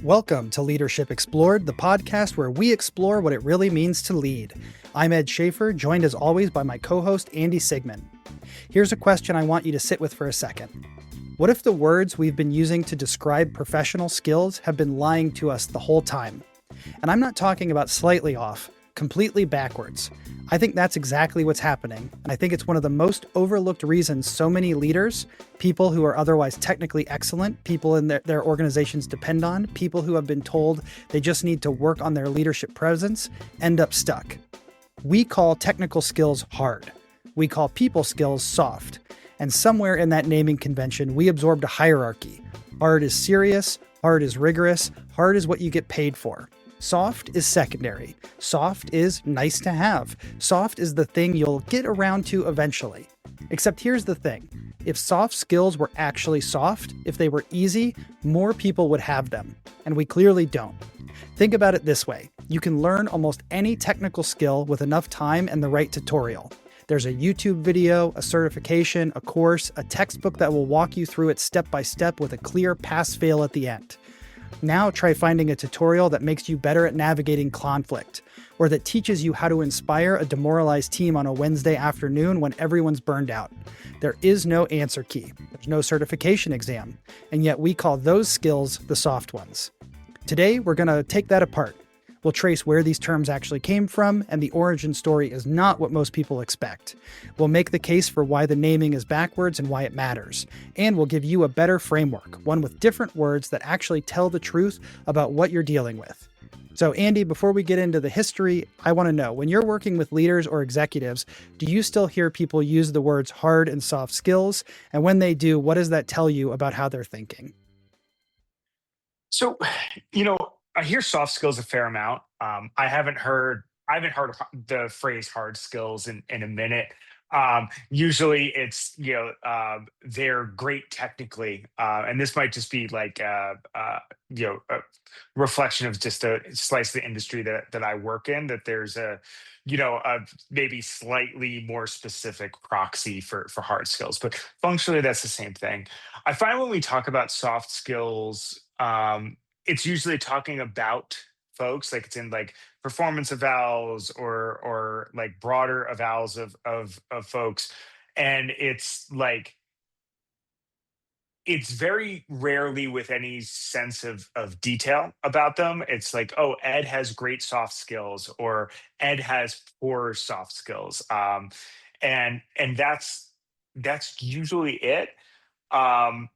Welcome to Leadership Explored, the podcast where we explore what it really means to lead. I'm Ed Schaefer, joined as always by my co-host Andy Siegmund. Here's a question I want you to sit with for a second. What if the words we've been using to describe professional skills have been lying to us the whole time? And I'm not talking about slightly off, completely backwards. I think that's exactly what's happening, and I think it's one of the most overlooked reasons so many leaders, people who are otherwise technically excellent, people in their organizations depend on, people who have been told they just need to work on their leadership presence, end up stuck. We call technical skills hard. We call people skills soft. And somewhere in that naming convention, we absorbed a hierarchy. Hard is serious, hard is rigorous, hard is what you get paid for. Soft is secondary. Soft is nice to have. Soft is the thing you'll get around to eventually. Except here's the thing. If soft skills were actually soft, if they were easy, more people would have them. And we clearly don't. Think about it this way. You can learn almost any technical skill with enough time and the right tutorial. There's a YouTube video, a certification, a course, a textbook that will walk you through it step by step with a clear pass-fail at the end. Now try finding a tutorial that makes you better at navigating conflict, or that teaches you how to inspire a demoralized team on a Wednesday afternoon when everyone's burned out. There is no answer key. There's no certification exam, and yet we call those skills the soft ones. Today, we're going to take that apart. We'll trace where these terms actually came from, and the origin story is not what most people expect. We'll make the case for why the naming is backwards and why it matters. And we'll give you a better framework, one with different words that actually tell the truth about what you're dealing with. So Andy, before we get into the history, I want to know, when you're working with leaders or executives, do you still hear people use the words hard and soft skills? And when they do, what does that tell you about how they're thinking? So, I hear soft skills a fair amount. I haven't heard the phrase hard skills in a minute. Usually it's, they're great technically. And this might just be like, a reflection of just a slice of the industry that I work in, that there's a maybe slightly more specific proxy for hard skills, but functionally that's the same thing. I find when we talk about soft skills, it's usually talking about folks, like it's in like performance evals or like broader evals of folks, and it's very rarely with any sense of detail about them. It's like, oh, Ed has great soft skills, or Ed has poor soft skills, and that's usually it. um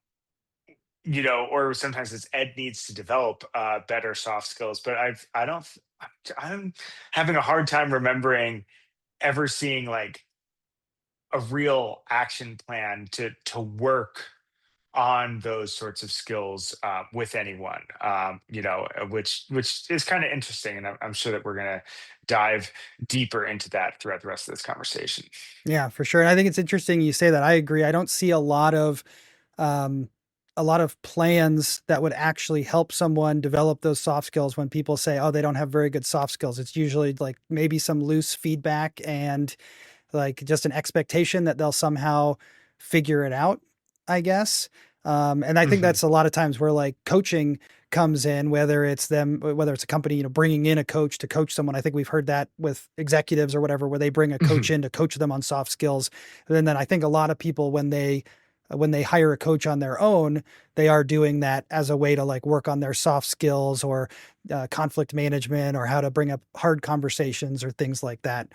or sometimes it's Ed needs to develop better soft skills. But I don't, I'm having a hard time remembering ever seeing like a real action plan to work on those sorts of skills with anyone. Which is kind of interesting, and I'm sure that we're gonna dive deeper into that throughout the rest of this conversation. Yeah, for sure. And I think it's interesting you say that. I agree. I don't see um, a lot of plans that would actually help someone develop those soft skills when people say, oh, they don't have very good soft skills. It's usually like maybe some loose feedback and like just an expectation that they'll somehow figure it out, I guess. And I think Hmm. that's a lot of times where like coaching comes in, whether it's a company, bringing in a coach to coach someone. I think we've heard that with executives or whatever, where they bring a coach Hmm. in to coach them on soft skills. And then I think a lot of people, when they hire a coach on their own, they are doing that as a way to like work on their soft skills or conflict management or how to bring up hard conversations or things like that.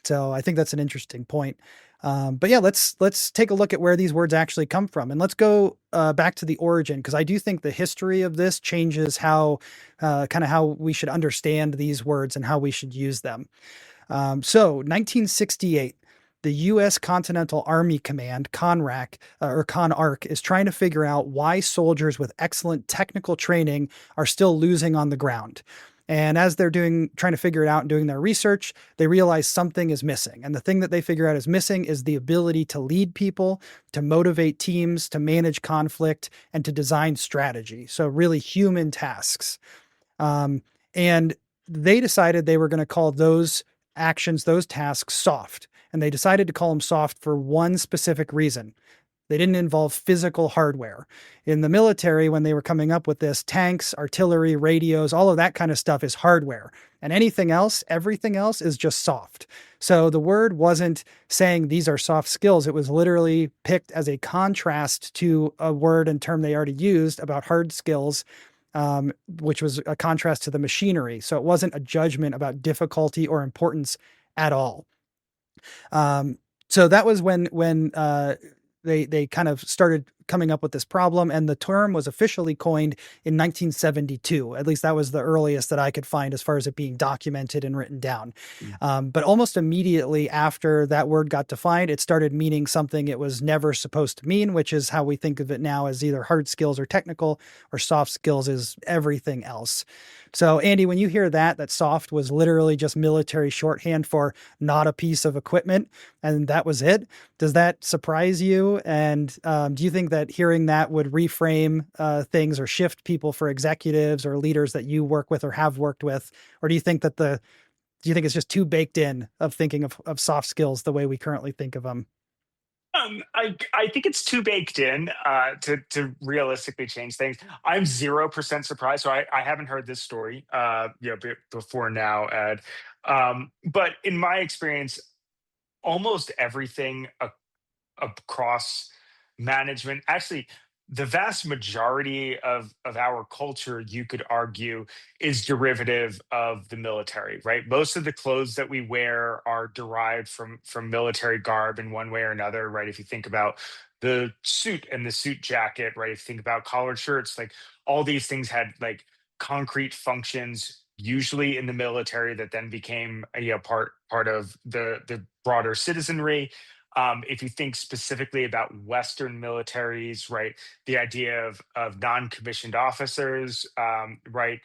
So I think that's an interesting point. But yeah, let's take a look at where these words actually come from, and let's go back to the origin, because I do think the history of this changes how kind of how we should understand these words and how we should use them. So 1968, the U.S. Continental Army Command, CONRAC, or CONARC, is trying to figure out why soldiers with excellent technical training are still losing on the ground. And as they're trying to figure it out and doing their research, they realize something is missing. And the thing that they figure out is missing is the ability to lead people, to motivate teams, to manage conflict, and to design strategy. So really human tasks. Um, and they decided they were going to call those actions, those tasks soft. And they decided to call them soft for one specific reason. They didn't involve physical hardware. In the military, when they were coming up with this, tanks, artillery, radios, all of that kind of stuff is hardware. And anything else, everything else is just soft. So the word wasn't saying these are soft skills. It was literally picked as a contrast to a word and term they already used about hard skills, which was a contrast to the machinery. So it wasn't a judgment about difficulty or importance at all. Um, so that was when they kind of started coming up with this problem, and the term was officially coined in 1972. At least that was the earliest that I could find as far as it being documented and written down. Mm. But almost immediately after that word got defined, it started meaning something it was never supposed to mean, which is how we think of it now as either hard skills or technical, or soft skills is everything else. So, Andy, when you hear that soft was literally just military shorthand for not a piece of equipment, and that was it, does that surprise you? And do you think that hearing that would reframe things or shift people for executives or leaders that you work with or have worked with? Or do you think that do you think it's just too baked in of thinking of soft skills the way we currently think of them? I think it's too baked in to realistically change things. I'm 0% surprised. So I haven't heard this story before now, Ed. But in my experience, almost everything across management. Actually, the vast majority of our culture, you could argue, is derivative of the military, right? Most of the clothes that we wear are derived from military garb in one way or another, right? If you think about the suit and the suit jacket, right? If you think about collared shirts, like all these things had like concrete functions usually in the military that then became part of the broader citizenry. If you think specifically about Western militaries, right, the idea of non-commissioned officers, right,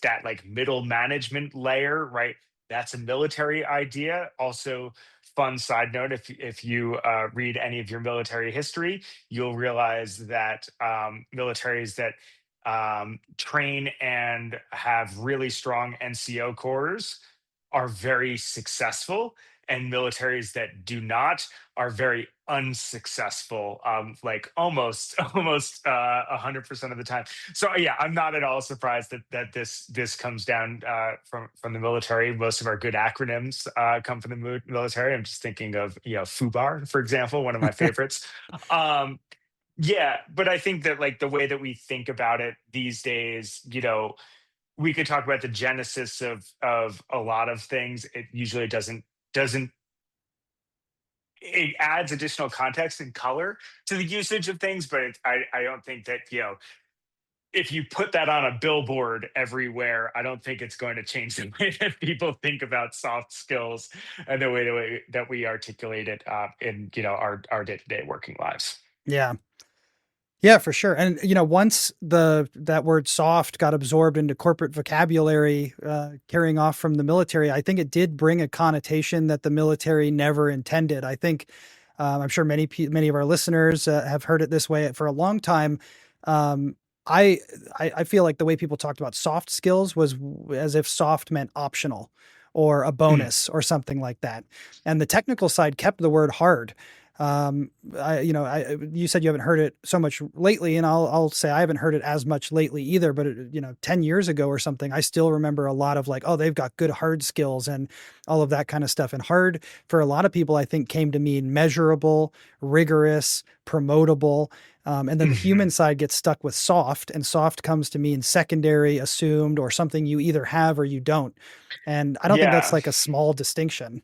that like middle management layer, right, that's a military idea. Also, fun side note: if you read any of your military history, you'll realize that militaries that train and have really strong NCO corps are very successful, and militaries that do not are very unsuccessful, like almost almost 100% of the time. So yeah, I'm not at all surprised that this comes down from the military. Most of our good acronyms come from the military. I'm just thinking of FUBAR, for example, one of my favorites. um, yeah, but I think that like the way that we think about it these days, we could talk about the genesis of a lot of things. It usually doesn't it adds additional context and color to the usage of things, but I don't think that if you put that on a billboard everywhere, I don't think it's going to change the way that people think about soft skills and the way that we articulate it in our day to day working lives. Yeah. Yeah, for sure. And once the that word soft got absorbed into corporate vocabulary, carrying off from the military, I think it did bring a connotation that the military never intended. I think I'm sure many of our listeners have heard it this way for a long time. Um, I, I feel like the way people talked about soft skills was as if soft meant optional or a Mm. bonus or something like that, and the technical side kept the word hard. You said you haven't heard it so much lately, and I'll say I haven't heard it as much lately either. But 10 years ago or something, I still remember a lot of like, oh, they've got good hard skills and all of that kind of stuff. And hard for a lot of people, I think, came to mean measurable, rigorous, promotable. And then the Mhm. human side gets stuck with soft, and soft comes to mean secondary, assumed, or something you either have or you don't. And I don't think that's Yeah. like a small distinction.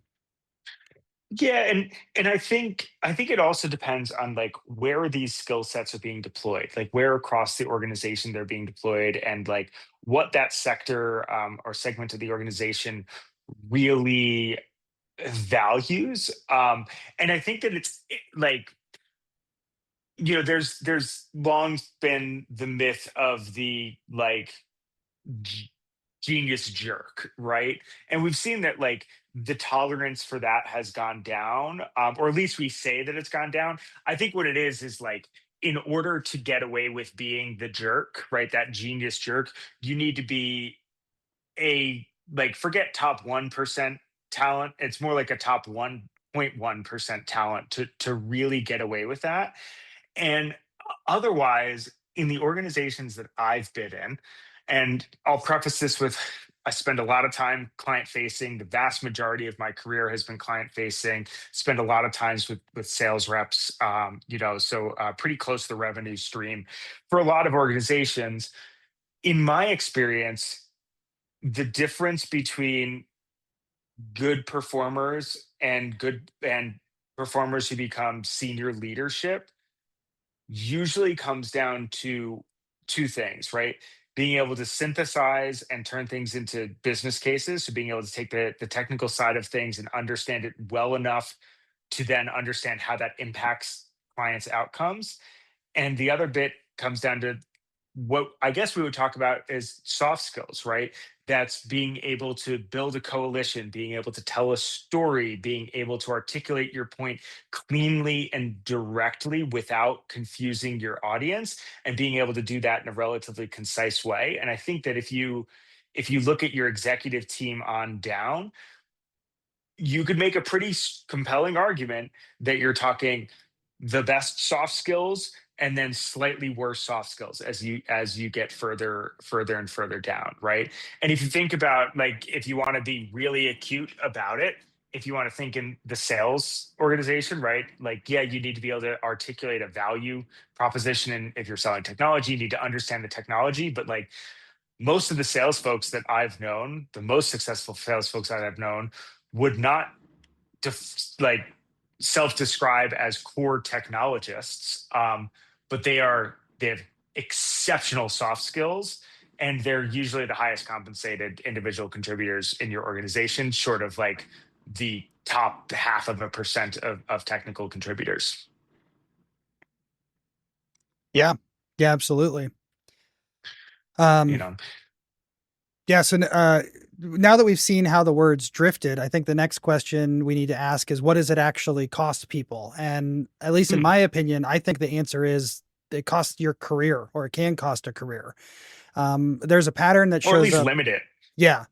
Yeah, and I think it also depends on like where these skill sets are being deployed, like where across the organization they're being deployed, and like what that sector or segment of the organization really values. And I think that like there's long been the myth of the like g- genius jerk, right? And we've seen that like the tolerance for that has gone down, or at least we say that it's gone down. I think what it is like in order to get away with being the jerk, right? That genius jerk, you need to be a like forget top 1% talent. It's more like a top 1.1% talent to really get away with that. And otherwise, in the organizations that I've been in, and I'll preface this with I spend a lot of time client facing. The vast majority of my career has been client facing. Spend a lot of times with sales reps, so pretty close to the revenue stream. For a lot of organizations, in my experience, the difference between good performers and performers who become senior leadership usually comes down to two things, right? Being able to synthesize and turn things into business cases. So being able to take the technical side of things and understand it well enough to then understand how that impacts clients' outcomes. And the other bit comes down to what I guess we would talk about is soft skills, right? That's being able to build a coalition, being able to tell a story, being able to articulate your point cleanly and directly without confusing your audience, and being able to do that in a relatively concise way. And I think that if you look at your executive team on down, you could make a pretty compelling argument that you're talking the best soft skills and then slightly worse soft skills as you get further and further down, right? And if you think about, like, if you want to be really acute about it, if you want to think in the sales organization, right, like, yeah, you need to be able to articulate a value proposition, and if you're selling technology, you need to understand the technology. But like, most of the sales folks that I've known, the most successful sales folks that I've known, would not like self-describe as core technologists, but they have exceptional soft skills, and they're usually the highest compensated individual contributors in your organization, short of like the top half of a percent of technical contributors. Yeah. Yeah, absolutely. You Um, know, yeah. So now that we've seen how the words drifted, I think the next question we need to ask is, what does it actually cost people? And at least in Hmm. my opinion, I think the answer is it costs your career, or it can cost a career. There's a pattern that Or at shows least up. limit it. Yeah.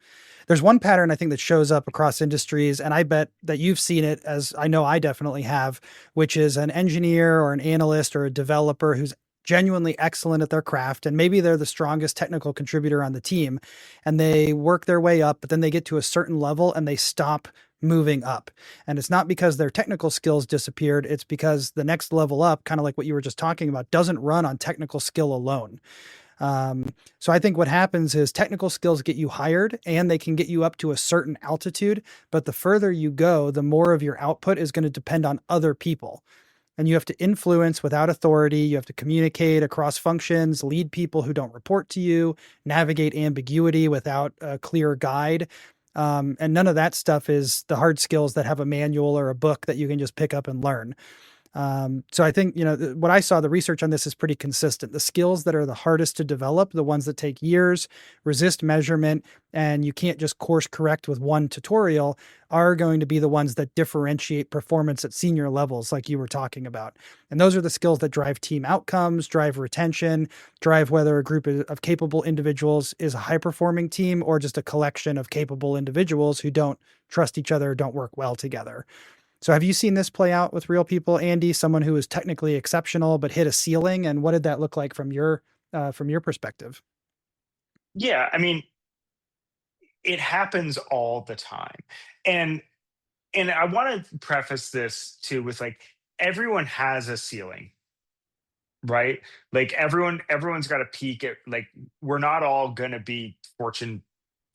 There's one pattern I think that shows up across industries, and I bet that you've seen it, as I know I definitely have, which is an engineer or an analyst or a developer who's genuinely excellent at their craft, and maybe they're the strongest technical contributor on the team, and they work their way up, but then they get to a certain level and they stop moving up. And it's not because their technical skills disappeared, it's because the next level up, kind of like what you were just talking about, doesn't run on technical skill alone. So I think what happens is technical skills get you hired and they can get you up to a certain altitude, but the further you go, the more of your output is going to depend on other people. And you have to influence without authority. You have to communicate across functions, lead people who don't report to you, navigate ambiguity without a clear guide. And none of that stuff is the hard skills that have a manual or a book that you can just pick up and learn. So I think, what I saw, the research on this is pretty consistent. The skills that are the hardest to develop, the ones that take years, resist measurement, and you can't just course correct with one tutorial, are going to be the ones that differentiate performance at senior levels, like you were talking about. And those are the skills that drive team outcomes, drive retention, drive whether a group of capable individuals is a high performing team or just a collection of capable individuals who don't trust each other, don't work well together. So have you seen this play out with real people, Andy? Someone who is technically exceptional but hit a ceiling, and what did that look like from your perspective? Yeah, I mean, it happens all the time. And and I want to preface this too with, like, everyone has a ceiling, right? Like, everyone's got a peak at, like, we're not all going to be Fortune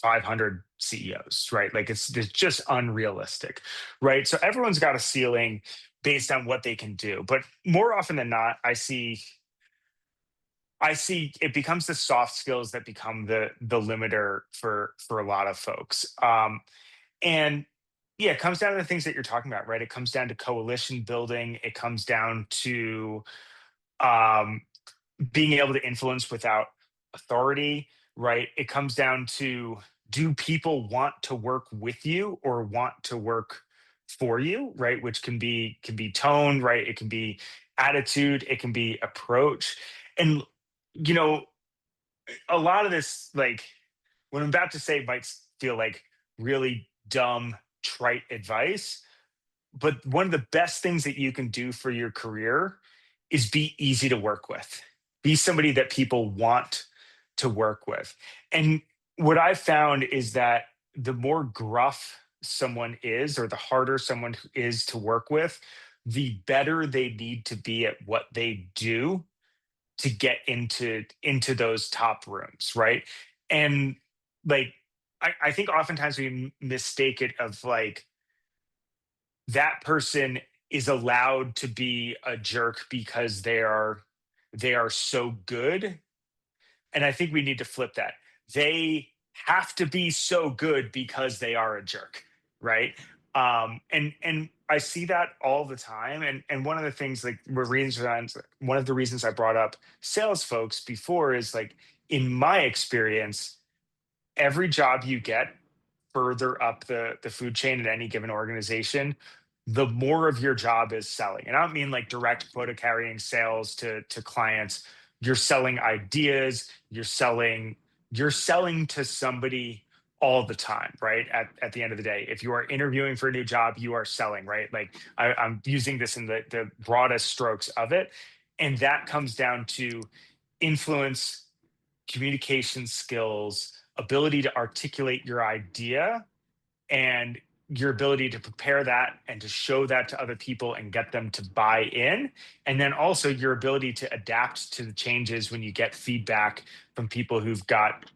500 CEOs, right? Like, it's just unrealistic, right? So everyone's got a ceiling based on what they can do. But more often than not, I see it becomes the soft skills that become the limiter for a lot of folks. And yeah, it comes down to the things that you're talking about, right? It comes down to coalition building. It comes down to um, being able to influence without authority, right? It comes down to, do people want to work with you or want to work for you, right? Which can be tone, right? It can be attitude, it can be approach. And you know, a lot of this, like, what I'm about to say might feel like really dumb, trite advice, but one of the best things that you can do for your career is be easy to work with. Be somebody that people want to work with. And what I've found is that the more gruff someone is, or the harder someone is to work with, the better they need to be at what they do to get into those top rooms, right? And like I think oftentimes we mistake it of like that person is allowed to be a jerk because they are so good. And I think we need to flip that. They have to be so good because they are a jerk, right? And I see that all the time. And one of the things, like one of the reasons I brought up sales folks before is like in my experience, every job you get further up the food chain at any given organization, the more of your job is selling. And I don't mean like direct quota carrying sales to clients. You're selling ideas, you're selling to somebody all the time, right? At the end of the day, if you are interviewing for a new job, you are selling, right? Like I'm using this in the broadest strokes of it. And that comes down to influence, communication skills, ability to articulate your idea, and your ability to prepare that and to show that to other people and get them to buy in. And then also your ability to adapt to the changes when you get feedback from people who've got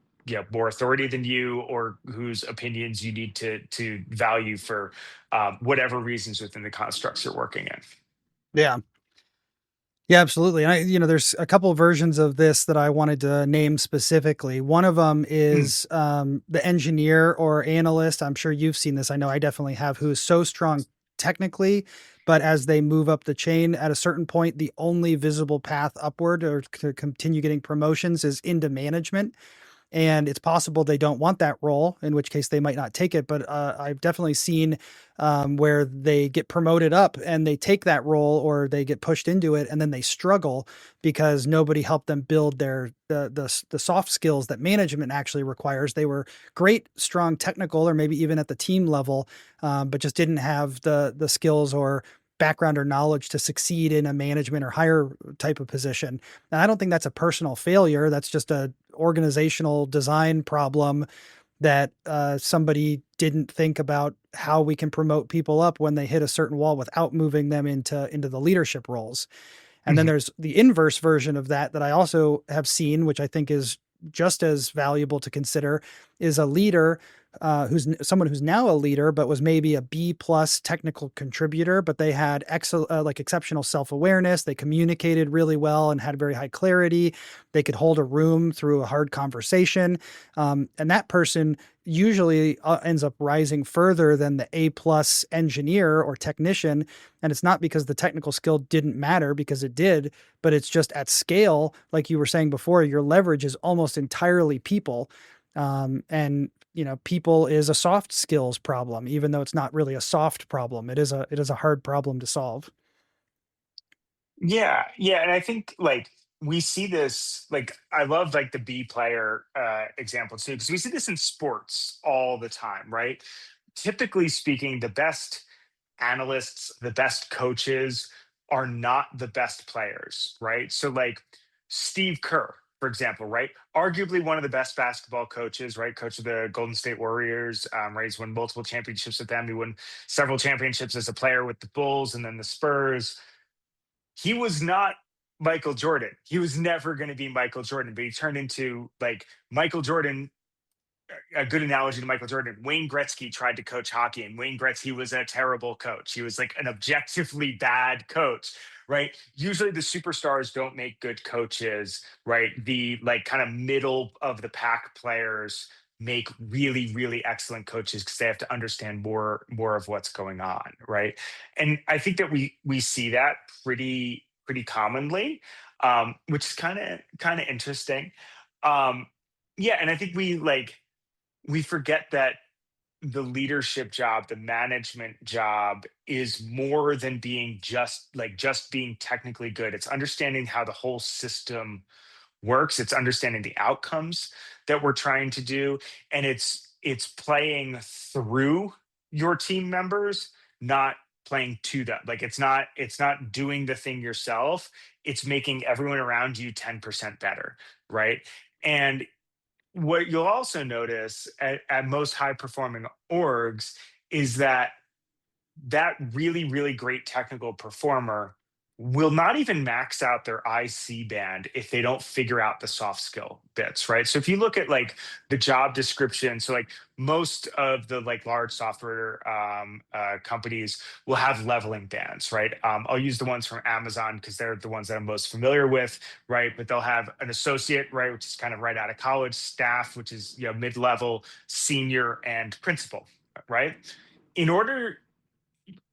more authority than you, or whose opinions you need to value for whatever reasons within the constructs you're working in. Yeah. Yeah, absolutely. And there's a couple of versions of this that I wanted to name specifically. One of them Mm, is the engineer or analyst. I'm sure you've seen this. I know I definitely have, who is so strong technically, but as they move up the chain at a certain point, the only visible path upward or to continue getting promotions is into management. And it's possible they don't want that role, in which case they might not take it. But I've definitely seen where they get promoted up and they take that role, or they get pushed into it, and then they struggle because nobody helped them build the soft skills that management actually requires. They were great, strong technical, or maybe even at the team level, but just didn't have the skills or background or knowledge to succeed in a management or higher type of position. And I don't think that's a personal failure. That's just a organizational design problem that somebody didn't think about how we can promote people up when they hit a certain wall without moving them into the leadership roles. And then mhm. there's the inverse version of that that I also have seen, which I think is just as valuable to consider, is a leader who's someone who's now a leader, but was maybe a B plus technical contributor, but they had like exceptional self awareness. They communicated really well and had very high clarity. They could hold a room through a hard conversation, and that person usually ends up rising further than the A plus engineer or technician. And it's not because the technical skill didn't matter, because it did, but it's just at scale, like you were saying before, your leverage is almost entirely people. And people is a soft skills problem, even though it's not really a soft problem. It is a hard problem to solve. Yeah, yeah, and I think like we see this, like I love like the B player example too, because we see this in sports all the time, right? Typically speaking, the best analysts, the best coaches are not the best players, right? So like Steve Kerr, for example, right? Arguably one of the best basketball coaches, right? Coach of the Golden State Warriors, right? He's won multiple championships with them. He won several championships as a player with the Bulls and then the Spurs. He was not Michael Jordan. He was never going to be Michael Jordan, but he turned into like Michael Jordan. A good analogy to Michael Jordan. Wayne Gretzky tried to coach hockey, and Wayne Gretzky was a terrible coach. He was like an objectively bad coach, right? Usually the superstars don't make good coaches, right? The like kind of middle of the pack players make really really excellent coaches because they have to understand more of what's going on, right? And I think that we see that pretty commonly, which is kind of interesting. um yeah, and I think we forget that the leadership job, the management job is more than being just being technically good. It's understanding how the whole system works. It's understanding the outcomes that we're trying to do, and it's playing through your team members, not playing to them. Like it's not doing the thing yourself. It's making everyone around you 10% better, right? And what you'll also notice at most high performing orgs is that really, really great technical performer will not even max out their IC band if they don't figure out the soft skill bits, right? So if you look at like the job description, so like most of the like large software companies will have leveling bands, right? I'll use the ones from Amazon because they're the ones that I'm most familiar with, right? But they'll have an associate, right, which is kind of right out of college, staff, which is mid-level, senior, and principal, right? In order,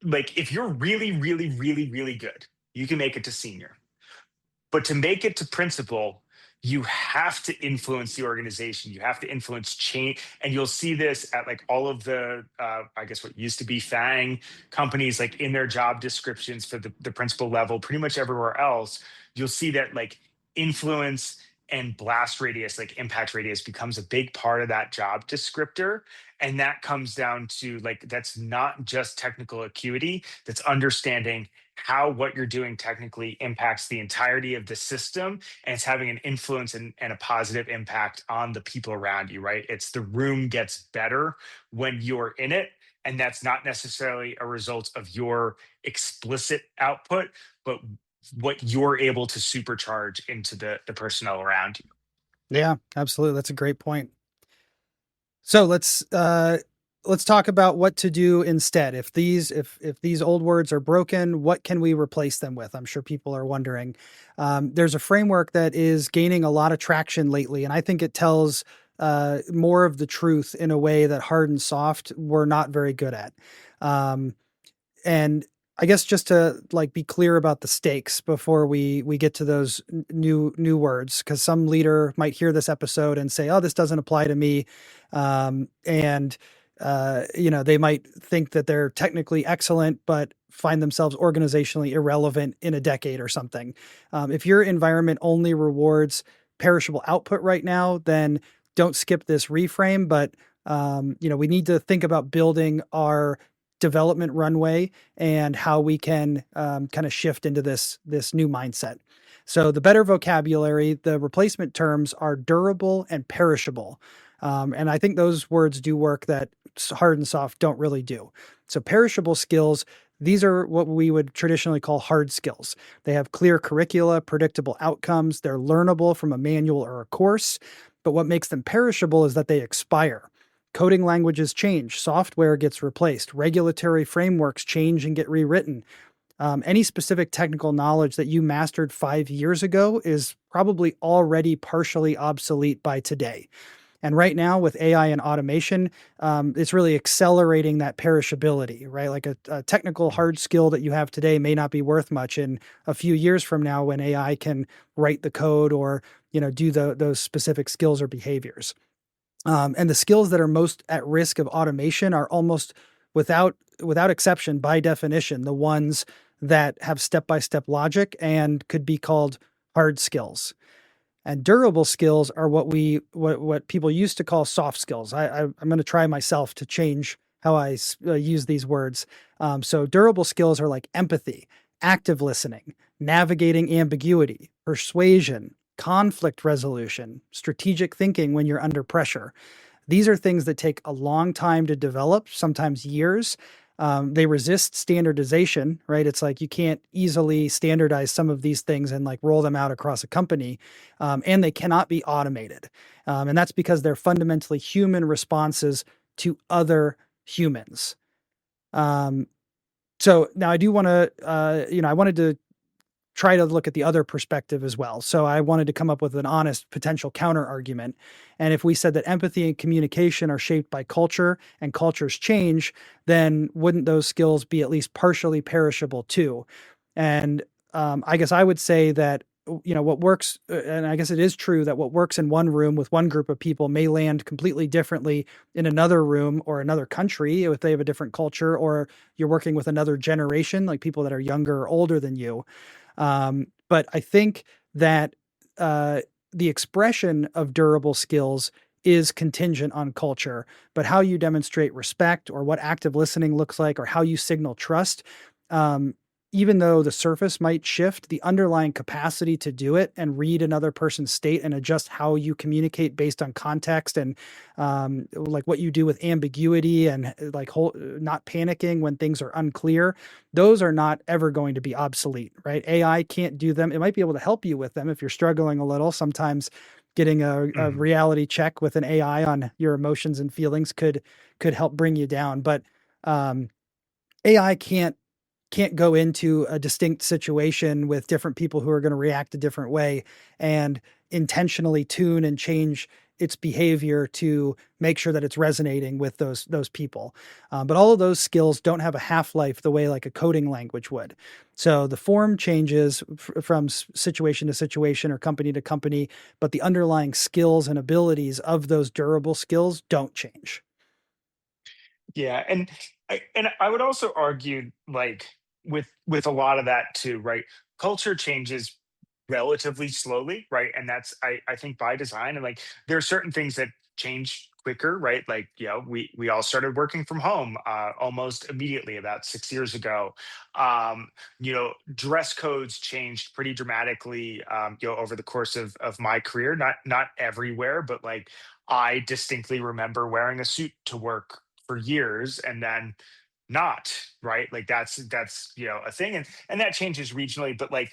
like if you're really, really, really, really good, you can make it to senior. But to make it to principal, you have to influence the organization. You have to influence change. And you'll see this at like all of the, I guess what used to be FANG companies, like in their job descriptions for the principal level, pretty much everywhere else, you'll see that like influence and blast radius, like impact radius, becomes a big part of that job descriptor. And that comes down to like, that's not just technical acuity, that's understanding how what you're doing technically impacts the entirety of the system, and it's having an influence and a positive impact on the people around you, right? It's the room gets better when you're in it, and that's not necessarily a result of your explicit output, but what you're able to supercharge into the personnel around you. Yeah, absolutely. That's a great point. So let's talk about what to do instead. If these old words are broken, what can we replace them with? I'm sure people are wondering. There's a framework that is gaining a lot of traction lately, and I think it tells more of the truth in a way that hard and soft were not very good at. Um, and I guess just to like be clear about the stakes before we get to those new words, because some leader might hear this episode and say, "Oh, this doesn't apply to me," and they might think that they're technically excellent, but find themselves organizationally irrelevant in a decade or something. If your environment only rewards perishable output right now, then don't skip this reframe. But we need to think about building our development runway and how we can kind of shift into this new mindset. So the better vocabulary, the replacement terms are durable and perishable. And I think those words do work that hard and soft don't really do. So perishable skills, these are what we would traditionally call hard skills. They have clear curricula, predictable outcomes, they're learnable from a manual or a course. But what makes them perishable is that they expire. Coding languages change, software gets replaced, regulatory frameworks change and get rewritten. Any specific technical knowledge that you mastered 5 years ago is probably already partially obsolete by today. And right now, with AI and automation, it's really accelerating that perishability, right? Like a technical hard skill that you have today may not be worth much in a few years from now when AI can write the code or do those specific skills or behaviors. And the skills that are most at risk of automation are almost without exception, by definition, the ones that have step-by-step logic and could be called hard skills. And durable skills are what people used to call soft skills. I'm going to try myself to change how I use these words. So durable skills are like empathy, active listening, navigating ambiguity, persuasion, conflict resolution, strategic thinking when you're under pressure. These are things that take a long time to develop, sometimes years. They resist standardization, right? It's like you can't easily standardize some of these things and like roll them out across a company. And they cannot be automated. And that's because they're fundamentally human responses to other humans. So now I do want to, I wanted to try to look at the other perspective as well. So I wanted to come up with an honest potential counter argument. And if we said that empathy and communication are shaped by culture and cultures change, then wouldn't those skills be at least partially perishable too? And I guess I would say that what works, and I guess it is true that what works in one room with one group of people may land completely differently in another room or another country if they have a different culture, or you're working with another generation, like people that are younger or older than you. But I think that the expression of durable skills is contingent on culture, but how you demonstrate respect or what active listening looks like or how you signal trust, um, even though the surface might shift, the underlying capacity to do it and read another person's state and adjust how you communicate based on context and like what you do with ambiguity and like not panicking when things are unclear, those are not ever going to be obsolete, right? AI can't do them. It might be able to help you with them if you're struggling a little. Sometimes getting a Mhm. reality check with an AI on your emotions and feelings could help bring you down. But um, AI can't go into a distinct situation with different people who are going to react a different way and intentionally tune and change its behavior to make sure that it's resonating with those people. But all of those skills don't have a half life the way like a coding language would. So the form changes from situation to situation or company to company, but the underlying skills and abilities of those durable skills don't change. Yeah, and I would also argue, like, with a lot of that too, right? Culture changes relatively slowly, right? And that's I think by design. And like there are certain things that change quicker, right? Like, we all started working from home almost immediately about 6 years ago. Dress codes changed pretty dramatically, over the course of my career. Not everywhere, but like I distinctly remember wearing a suit to work for years and then not, right? Like that's a thing, and that changes regionally, but like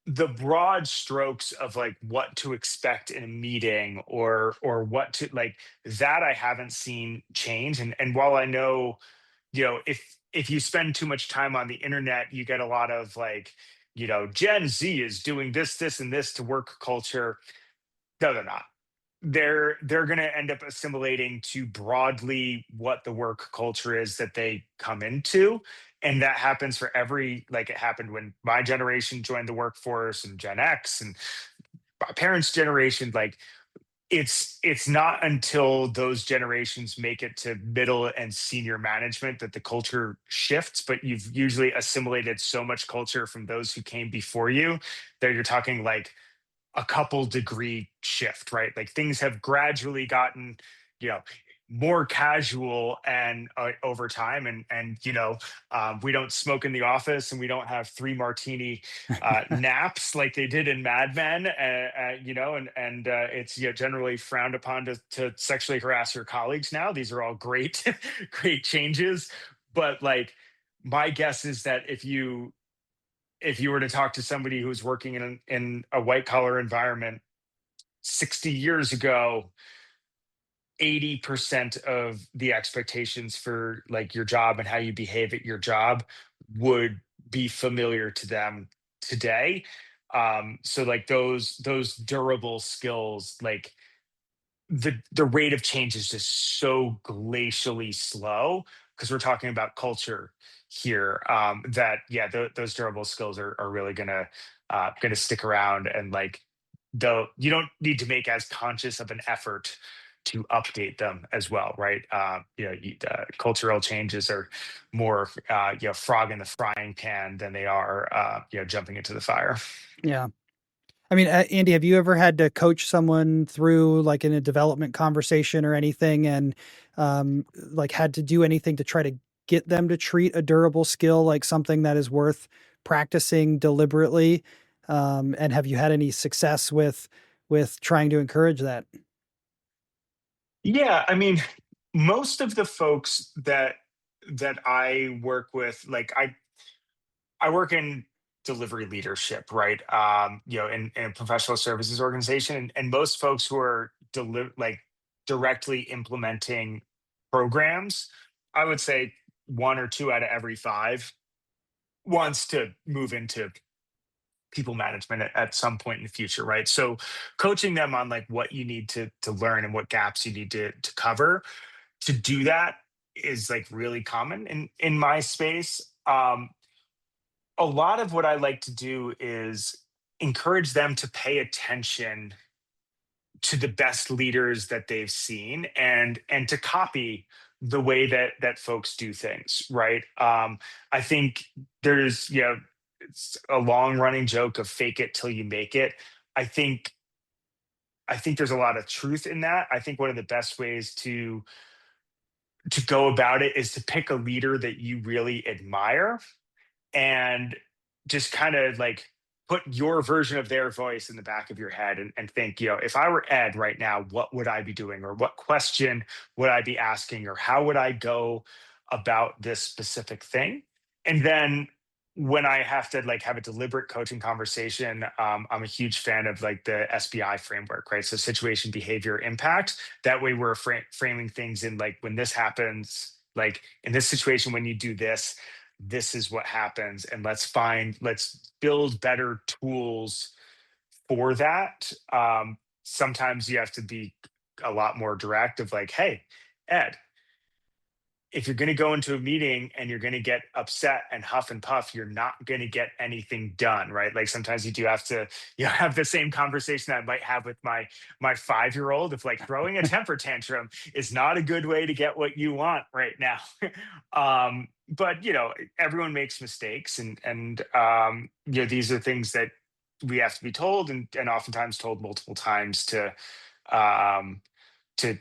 the broad strokes of like what to expect in a meeting or what to like, that I haven't seen change. And while I know, if you spend too much time on the internet, you get a lot of like, Gen Z is doing this and this to work culture. No, they're not. They're going to end up assimilating to broadly what the work culture is that they come into, and that happens for every, like it happened when my generation joined the workforce and Gen X and my parents generation. Like it's not until those generations make it to middle and senior management that the culture shifts, but you've usually assimilated so much culture from those who came before you that you're talking like a couple degree shift, right? Like things have gradually gotten, you know, more casual and over time, we don't smoke in the office and we don't have three martini naps like they did in Mad Men, and it's generally frowned upon to sexually harass your colleagues now. These are all great, great changes, but like my guess is that if you were to talk to somebody who's working in a white collar environment 60 years ago, 80% of the expectations for like your job and how you behave at your job would be familiar to them today. So like those durable skills, like the rate of change is just so glacially slow because we're talking about culture here, that yeah, those durable skills are really gonna stick around. And like though you don't need to make as conscious of an effort to update them as well, right? Cultural changes are more frog in the frying pan than they are jumping into the fire. Yeah. I mean, Andy, have you ever had to coach someone through like in a development conversation or anything and like had to do anything to try to get them to treat a durable skill like something that is worth practicing deliberately? And have you had any success with trying to encourage that? Yeah, I mean, most of the folks that I work with, like I work in delivery leadership, right? In a professional services organization, and most folks who are like directly implementing programs, I would say one or two out of every five wants to move into people management at some point in the future, right? So coaching them on like what you need to learn and what gaps you need to cover to do that is like really common in my space. A lot of what I like to do is encourage them to pay attention to the best leaders that they've seen and to copy the way that folks do things, right? I think there's it's a long running joke of fake it till you make it. I think I think there's a lot of truth in that. I think one of the best ways to go about it is to pick a leader that you really admire, and just kind of like put your version of their voice in the back of your head, and think, if I were Ed right now, what would I be doing, or what question would I be asking, or how would I go about this specific thing? And then when I have to like have a deliberate coaching conversation, I'm a huge fan of like the SBI framework, right? So situation, behavior, impact. That way we're framing things in like, when this happens, like in this situation, when you do this, this is what happens, and let's build better tools for that. Sometimes you have to be a lot more direct of like, hey, Ed, if you're going to go into a meeting and you're going to get upset and huff and puff, you're not going to get anything done, right? Like sometimes you do have to, have the same conversation that I might have with my 5-year-old, if like throwing a temper tantrum is not a good way to get what you want right now. But everyone makes mistakes, and these are things that we have to be told, and oftentimes told multiple times um to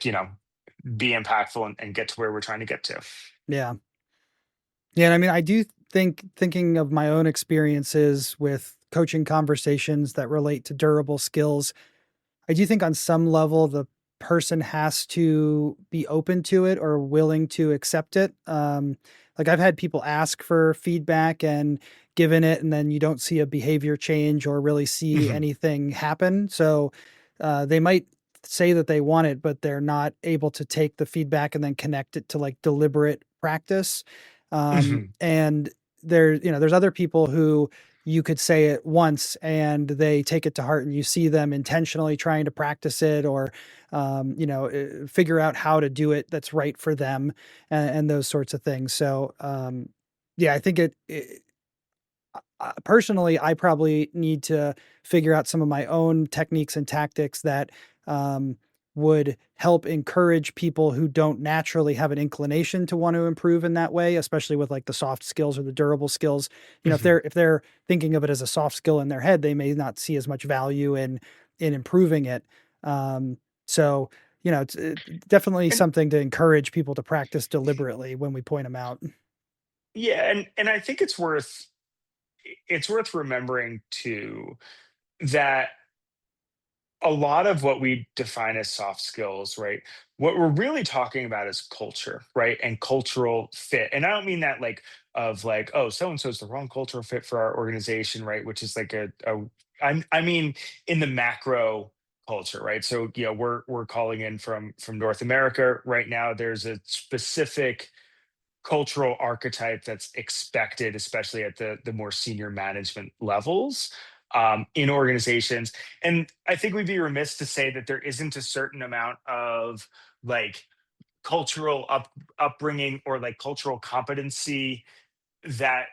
be impactful, and get to where we're trying to get to. Yeah. Yeah, and I mean, I do think thinking of my own experiences with coaching conversations that relate to durable skills, I do think on some level the person has to be open to it or willing to accept it. Like I've had people ask for feedback and given it, and then you don't see a behavior change or really see Mhm, anything happen. So they might say that they want it, but they're not able to take the feedback and then connect it to like deliberate practice. mhm. And there's other people who you could say it once and they take it to heart, and you see them intentionally trying to practice it, or figure out how to do it that's right for them, and those sorts of things. So yeah, I think personally, I probably need to figure out some of my own techniques and tactics that um, would help encourage people who don't naturally have an inclination to want to improve in that way, especially with like the soft skills or the durable skills. If Mhm. they're thinking of it as a soft skill in their head, they may not see as much value in improving it. Um, so it's definitely And something to encourage people to practice deliberately when we point them out. yeah, and I think it's worth remembering too that a lot of what we define as soft skills, right? What we're really talking about is culture, right? And cultural fit. And I don't mean that like of like, oh, so and so is the wrong cultural fit for our organization, right? Which is like I mean in the macro culture, right? So we're calling in from North America right now. There's a specific cultural archetype that's expected, especially at the more senior management levels, in organizations. And I think we'd be remiss to say that there isn't a certain amount of like cultural upbringing, or like cultural competency that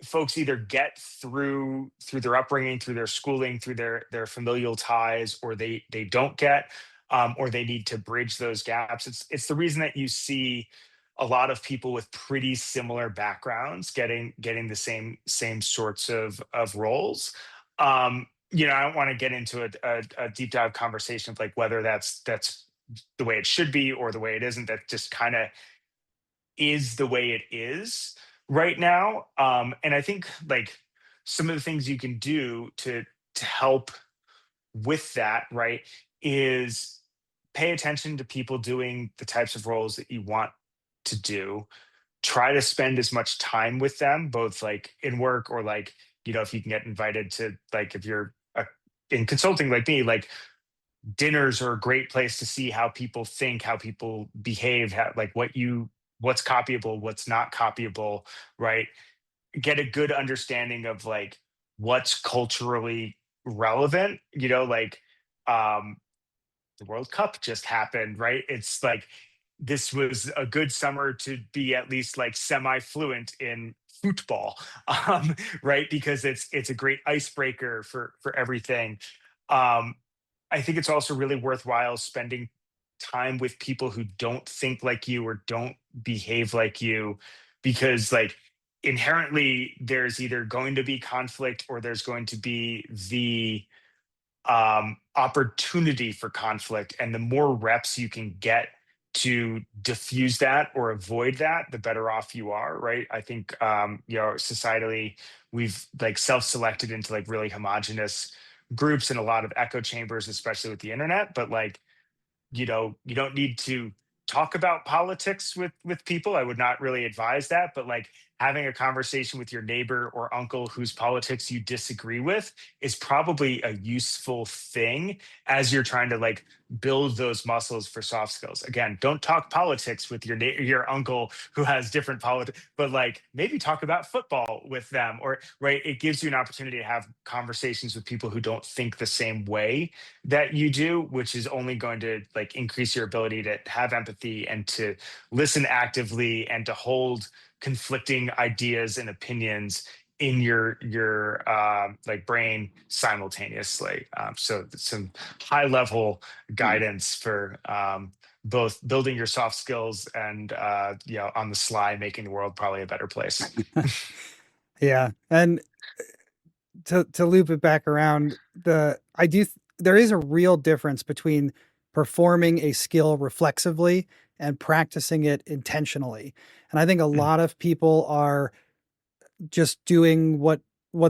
folks either get through their upbringing, through their schooling, through their familial ties, or they don't get, or they need to bridge those gaps. It's the reason that you see a lot of people with pretty similar backgrounds getting the same sorts of roles. I don't want to get into a deep dive conversation of like whether that's the way it should be or the way it isn't. That just kind of is the way it is right now. And I think like some of the things you can do to help with that, right, is pay attention to people doing the types of roles that you want to do. Try to spend as much time with them, both like in work, or like, if you can get invited to, like, if you're in consulting like me, like dinners are a great place to see how people think, how people behave, like what's copyable, what's not copyable, right? Get a good understanding of like what's culturally relevant. Like um the World Cup just happened, right? It's like this was a good summer to be at least like semi-fluent in football, right? Because it's a great icebreaker for everything. Um, I think it's also really worthwhile spending time with people who don't think like you or don't behave like you, because like inherently there's either going to be conflict, or there's going to be the opportunity for conflict, and the more reps you can get to diffuse that or avoid that, the better off you are, right? I think societally we've like self-selected into like really homogenous groups and a lot of echo chambers, especially with the internet. But like, you don't need to talk about politics with people. I would not really advise that, but like having a conversation with your neighbor or uncle whose politics you disagree with is probably a useful thing as you're trying to like build those muscles for soft skills. Again, don't talk politics with your uncle who has different politics, but like maybe talk about football with them, or right, it gives you an opportunity to have conversations with people who don't think the same way that you do, which is only going to like increase your ability to have empathy and to listen actively and to hold conflicting ideas and opinions in your like brain simultaneously. So some high level guidance for both building your soft skills and on the sly making the world probably a better place. Yeah. And to loop it back around, there is a real difference between performing a skill reflexively and practicing it intentionally. And I think a Mm. lot of people are just doing what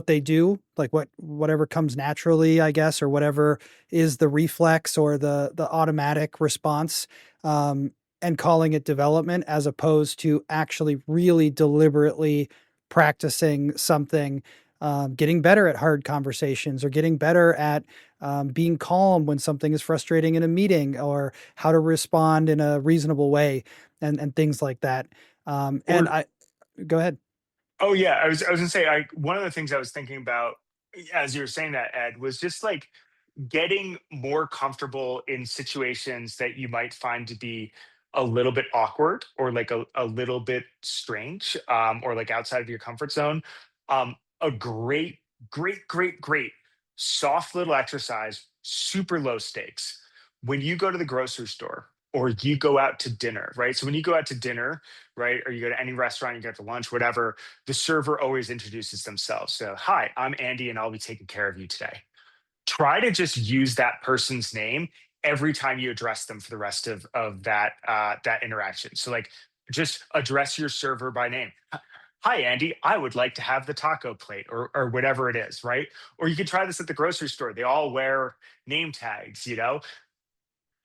they do, like whatever comes naturally, I guess, or whatever is the reflex or the automatic response, and calling it development as opposed to actually really deliberately practicing something, getting better at hard conversations or getting better at being calm when something is frustrating in a meeting, or how to respond in a reasonable way, and things like that. And Or I Go ahead. Oh yeah, I was gonna say, one of the things I was thinking about as you were saying that, Ed, was just like getting more comfortable in situations that you might find to be a little bit awkward or like a little bit strange, or like outside of your comfort zone. A great soft little exercise, super low stakes. When you go to the grocery store or you go out to dinner, right? So when you go out to dinner, right, or you go to any restaurant, you go to lunch, whatever, the server always introduces themselves. So, hi, I'm Andy, and I'll be taking care of you today. Try to just use that person's name every time you address them for the rest of that interaction. So, like, just address your server by name. Hi, Andy. I would like to have the taco plate, or whatever it is, right? Or you could try this at the grocery store. They all wear name tags, you know.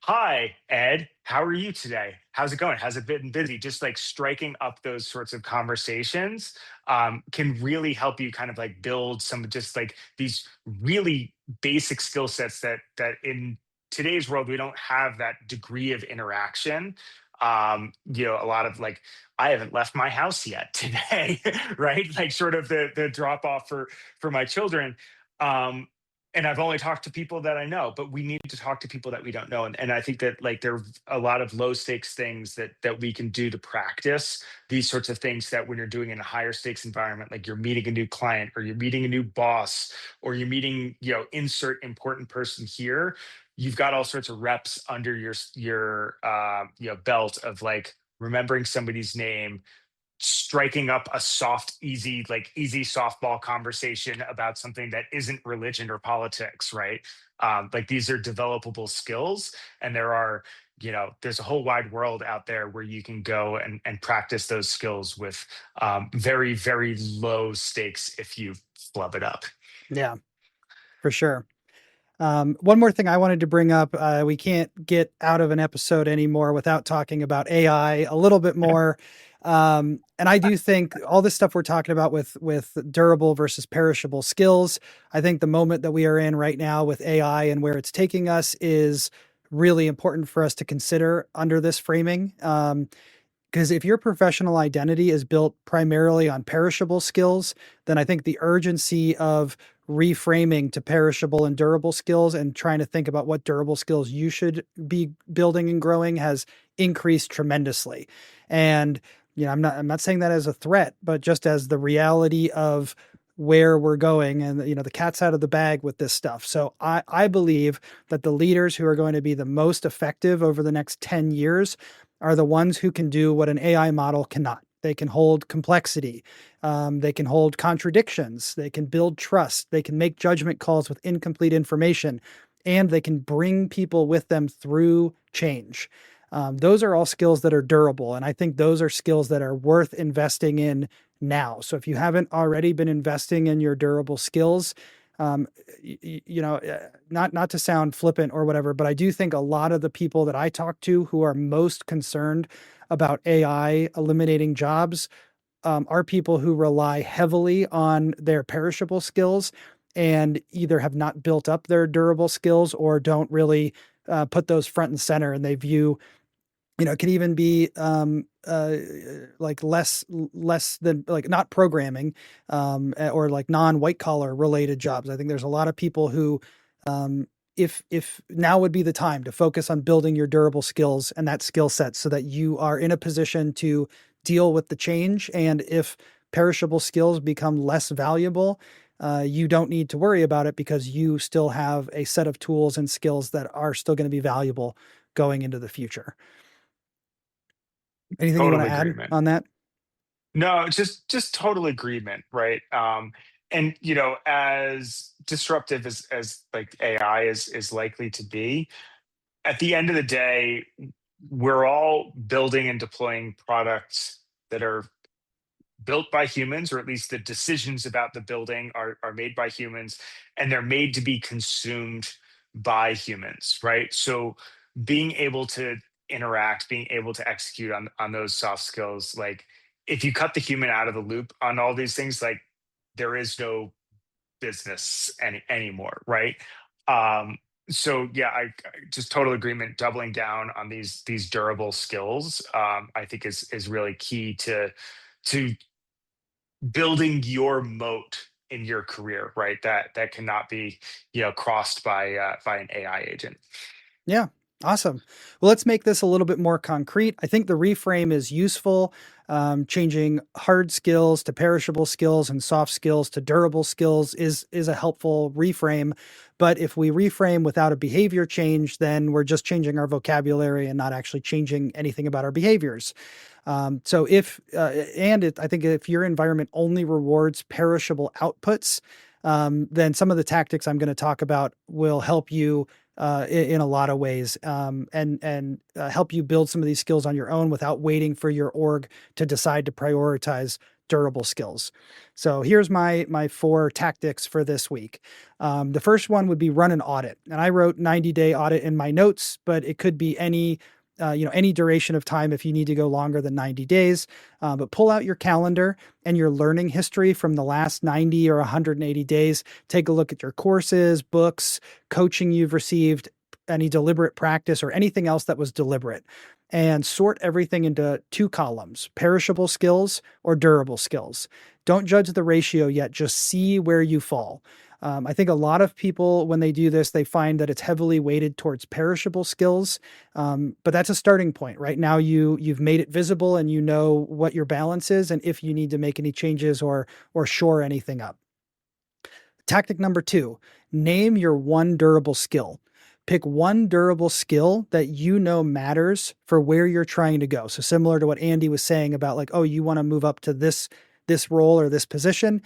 Hi, Ed. How are you today? How's it going? Has it been busy? Just like striking up those sorts of conversations can really help you kind of like build some just like these really basic skill sets that in today's world we don't have that degree of interaction. A lot of like, I haven't left my house yet today, right? Like sort of the drop off for my children. Um, and I've only talked to people that I know, but we need to talk to people that we don't know. And I think that like there are a lot of low stakes things that we can do to practice these sorts of things, that when you're doing in a higher stakes environment, like you're meeting a new client or you're meeting a new boss or you're meeting, insert important person here, you've got all sorts of reps under your belt of like remembering somebody's name, striking up a soft, easy softball conversation about something that isn't religion or politics, right? Like these are developable skills, and there's a whole wide world out there where you can go and practice those skills with very, very low stakes if you flub it up. Yeah, for sure. One more thing I wanted to bring up. We can't get out of an episode anymore without talking about AI a little bit more. And I do think all this stuff we're talking about with durable versus perishable skills, I think the moment that we are in right now with AI and where it's taking us is really important for us to consider under this framing. Because if your professional identity is built primarily on perishable skills, then I think the urgency of reframing to perishable and durable skills and trying to think about what durable skills you should be building and growing has increased tremendously. And I'm not saying that as a threat, but just as the reality of where we're going, and the cat's out of the bag with this stuff. So I believe that the leaders who are going to be the most effective over the next 10 years are the ones who can do what an AI model cannot. They can hold complexity. They can hold contradictions. They can build trust. They can make judgment calls with incomplete information. and they can bring people with them through change. Those are all skills that are durable. And I think those are skills that are worth investing in now. So if you haven't already been investing in your durable skills, um, not to sound flippant or whatever, but I do think a lot of the people that I talk to who are most concerned about AI eliminating jobs are people who rely heavily on their perishable skills and either have not built up their durable skills or don't really put those front and center, and they view, it can even be like less than, like, not programming, or like non-white collar related jobs. I think there's a lot of people who, if now would be the time to focus on building your durable skills and that skill set so that you are in a position to deal with the change. And if perishable skills become less valuable, you don't need to worry about it because you still have a set of tools and skills that are still going to be valuable going into the future. Anything you want Total to add agreement. on that? No, just total agreement, right? And as disruptive as like AI is likely to be, at the end of the day, we're all building and deploying products that are built by humans, or at least the decisions about the building are made by humans, and they're made to be consumed by humans, right? So being able to interact, being able to execute on those soft skills, like if you cut the human out of the loop on all these things, like there is no business anymore, right? Um, so yeah, I just total agreement. Doubling down on these durable skills, I think is really key to building your moat in your career, right? That cannot be, crossed by an AI agent. Yeah. Awesome. Well, let's make this a little bit more concrete. I think the reframe is useful. Changing hard skills to perishable skills and soft skills to durable skills is a helpful reframe. But if we reframe without a behavior change, then we're just changing our vocabulary and not actually changing anything about our behaviors. So if I think if your environment only rewards perishable outputs, then some of the tactics I'm going to talk about will help you in a lot of ways, and help you build some of these skills on your own without waiting for your org to decide to prioritize durable skills. So here's my 4 tactics for this week. The first one would be run an audit, and I wrote 90-day audit in my notes, but it could be any duration of time if you need to go longer than 90 days. But pull out your calendar and your learning history from the last 90 or 180 days. Take a look at your courses, books, coaching you've received, any deliberate practice or anything else that was deliberate, and sort everything into 2 columns: perishable skills or durable skills. Don't judge the ratio yet, just see where you fall. I think a lot of people, when they do this, they find that it's heavily weighted towards perishable skills. But that's a starting point. Right now, you've made it visible and you know what your balance is and if you need to make any changes or shore anything up. Tactic number 2, name your one durable skill. Pick one durable skill that you know matters for where you're trying to go. So similar to what Andy was saying about, like, oh, you want to move up to this role or this position.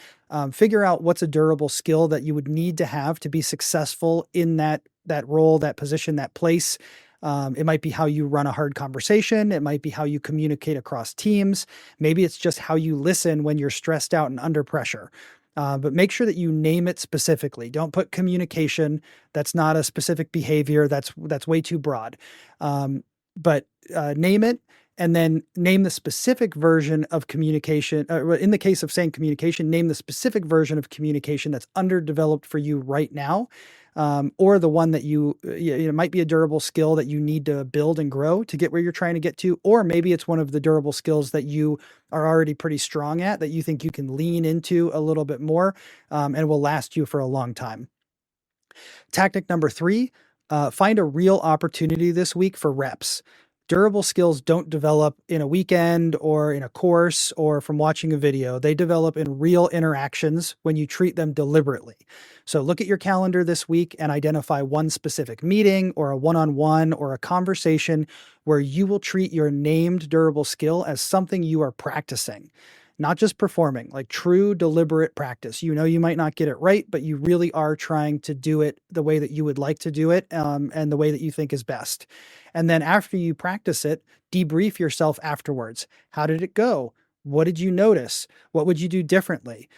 Figure out what's a durable skill that you would need to have to be successful in that role, that position, that place. It might be how you run a hard conversation. It might be how you communicate across teams. Maybe it's just how you listen when you're stressed out and under pressure. But make sure that you name it specifically. Don't put communication. That's not a specific behavior. That's way too broad. But name it, and then name the specific version of communication. In the case of saying communication, name the specific version of communication that's underdeveloped for you right now, or the one that it might be a durable skill that you need to build and grow to get where you're trying to get to, or maybe it's one of the durable skills that you are already pretty strong at that you think you can lean into a little bit more, and will last you for a long time. Tactic number 3, find a real opportunity this week for reps. Durable skills don't develop in a weekend or in a course or from watching a video. They develop in real interactions when you treat them deliberately. So look at your calendar this week and identify one specific meeting or a one-on-one or a conversation where you will treat your named durable skill as something you are practicing. not just performing, like true deliberate practice. You know, you might not get it right, but you really are trying to do it the way that you would like to do it, and the way that you think is best. And then after you practice it, debrief yourself afterwards. How did it go? What did you notice? What would you do differently?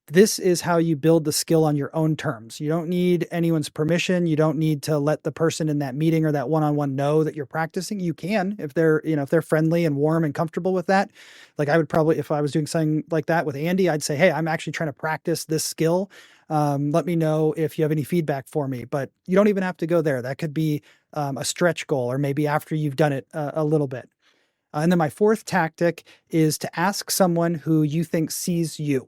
This is how you build the skill on your own terms. You don't need anyone's permission. You don't need to let the person in that meeting or that one-on-one know that you're practicing. You can if they're, if they're friendly and warm and comfortable with that. Like I would probably, if I was doing something like that with Andy, I'd say, "Hey, I'm actually trying to practice this skill. Let me know if you have any feedback for me." But you don't even have to go there. That could be a stretch goal, or maybe after you've done it a little bit. And then my fourth tactic is to ask someone who you think sees you.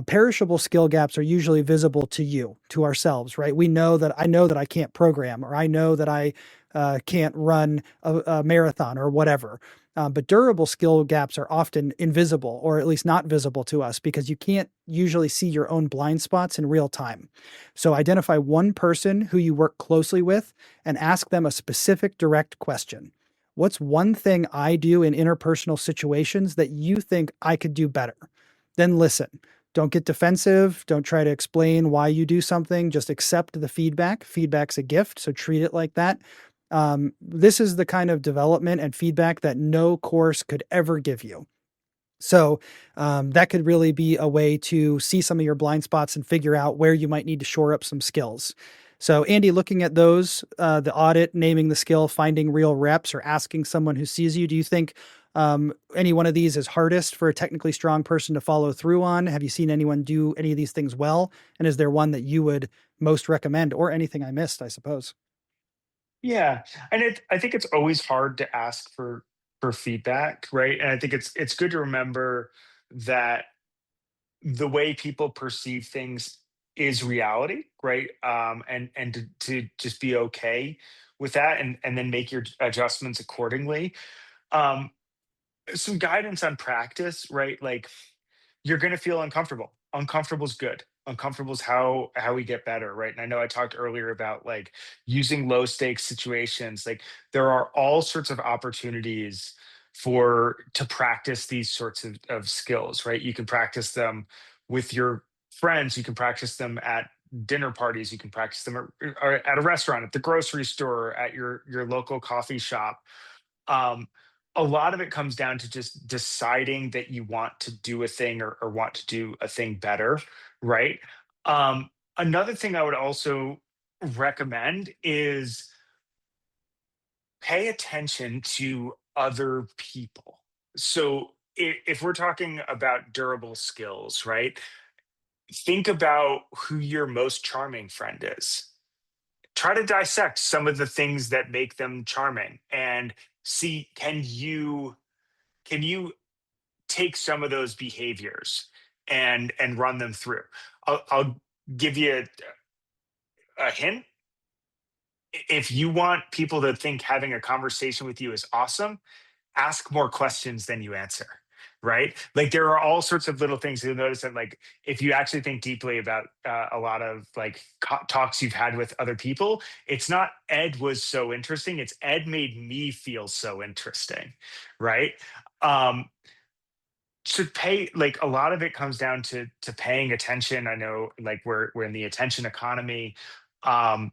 Perishable skill gaps are usually visible to you, to ourselves, right? We know that I know that I can't program, or I know that I can't run a marathon or whatever. But durable skill gaps are often invisible, or at least not visible to us, because you can't usually see your own blind spots in real time. So identify one person who you work closely with and ask them a specific direct question. What's one thing I do in interpersonal situations that you think I could do better? Then listen. Don't get defensive. Don't try to explain why you do something. Just accept the feedback. Feedback's a gift, so treat it like that. This is the kind of development and feedback that no course could ever give you. So that could really be a way to see some of your blind spots and figure out where you might need to shore up some skills. So, Andy, looking at those, the audit, naming the skill, finding real reps, or asking someone who sees you, do you think any one of these is hardest for a technically strong person to follow through on? Have you seen anyone do any of these things well? And is there one that you would most recommend, or anything I missed, I suppose? Yeah, and I think it's always hard to ask for feedback, right? And I think it's good to remember that the way people perceive things is reality, right? And to just be okay with that, and then make your adjustments accordingly. Um, some guidance on practice, right? Like, you're going to feel uncomfortable. Uncomfortable is good. Uncomfortable is how we get better, right? And I know I talked earlier about like using low stakes situations. Like, there are all sorts of opportunities for to practice these sorts of skills, right? You can practice them with your friends. You can practice them at dinner parties. You can practice them at a restaurant, at the grocery store, at your local coffee shop. um, a lot of it comes down to just deciding that you want to do a thing, or want to do a thing better, right? Another thing I would also recommend is pay attention to other people. So if we're talking about durable skills, right? Think about who your most charming friend is. Try to dissect some of the things that make them charming, and see, can you take some of those behaviors and run them through. I'll give you a hint. If you want people to think having a conversation with you is awesome, ask more questions than you answer, right? Like, there are all sorts of little things you'll notice that, like, if you actually think deeply about a lot of like talks you've had with other people, it's not Ed was so interesting, it's Ed made me feel so interesting, right? um should pay, like, a lot of it comes down to paying attention. I know, like, we're in the attention economy. um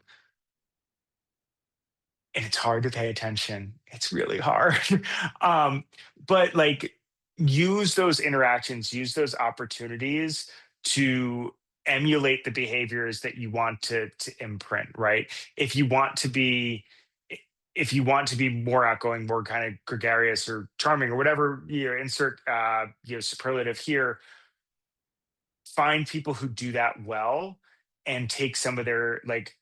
and it's hard to pay attention. It's really hard. um but, like, use those interactions, use those opportunities to emulate the behaviors that you want to imprint, right? if you want to be i- if you want to be more outgoing, more kind of gregarious or charming, or whatever, insert superlative here, find people who do that well, and take some of their, like,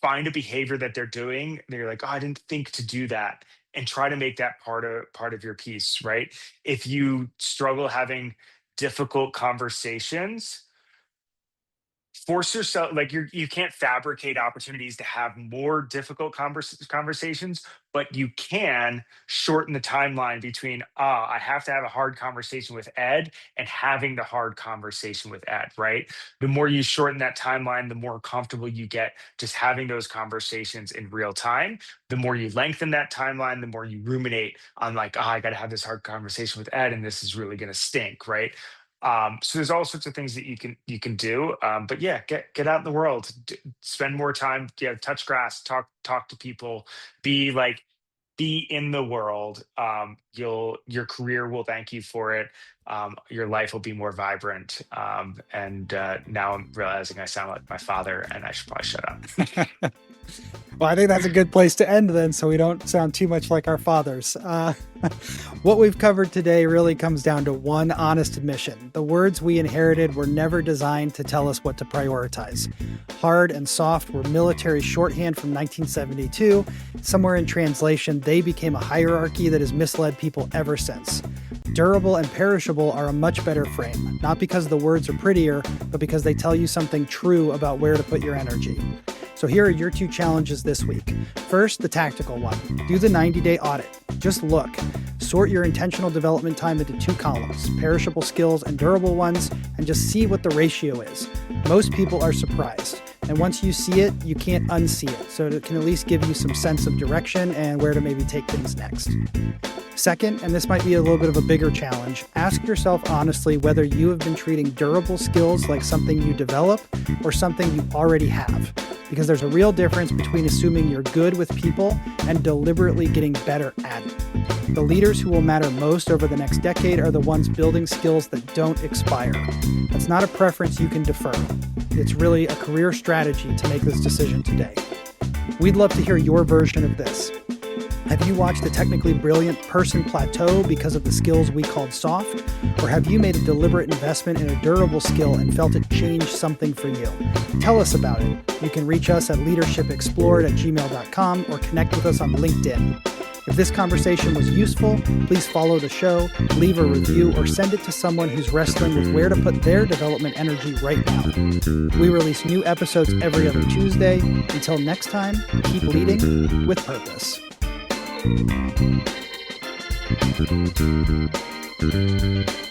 find a behavior that they're doing, and you're like, oh, I didn't think to do that, and try to make that part of your piece, right? If you struggle having difficult conversations, force yourself, like you can't fabricate opportunities to have more difficult conversations, but you can shorten the timeline between I have to have a hard conversation with Ed and having the hard conversation with Ed, right? The more you shorten that timeline, the more comfortable you get just having those conversations in real time. The more you lengthen that timeline, the more you ruminate on like, I got to have this hard conversation with Ed and this is really going to stink, right? So there's all sorts of things that you can do. But yeah, get out in the world, spend more time, touch grass, talk to people, be like be in the world. Your career will thank you for it. Your life will be more vibrant. And now I'm realizing I sound like my father, and I should probably shut up. Well, I think that's a good place to end then, so we don't sound too much like our fathers. What we've covered today really comes down to one honest admission. The words we inherited were never designed to tell us what to prioritize. Hard and soft were military shorthand from 1972. Somewhere in translation, they became a hierarchy that has misled people ever since. Durable and perishable are a much better frame, not because the words are prettier, but because they tell you something true about where to put your energy. So here are your 2 challenges this week. First, the tactical one. Do the 90-day audit. Just look. Sort your intentional development time into 2 columns, perishable skills and durable ones, and just see what the ratio is. Most people are surprised. And once you see it, you can't unsee it. So it can at least give you some sense of direction and where to maybe take things next. Second, and this might be a little bit of a bigger challenge, ask yourself honestly whether you have been treating durable skills like something you develop or something you already have. Because there's a real difference between assuming you're good with people and deliberately getting better at it. The leaders who will matter most over the next decade are the ones building skills that don't expire. That's not a preference you can defer. It's really a career strategy to make this decision today. We'd love to hear your version of this. Have you watched a technically brilliant person plateau because of the skills we called soft? Or have you made a deliberate investment in a durable skill and felt it change something for you? Tell us about it. You can reach us at leadershipexplored@gmail.com or connect with us on LinkedIn. If this conversation was useful, please follow the show, leave a review, or send it to someone who's wrestling with where to put their development energy right now. We release new episodes every other Tuesday. Until next time, keep leading with purpose. Thank you.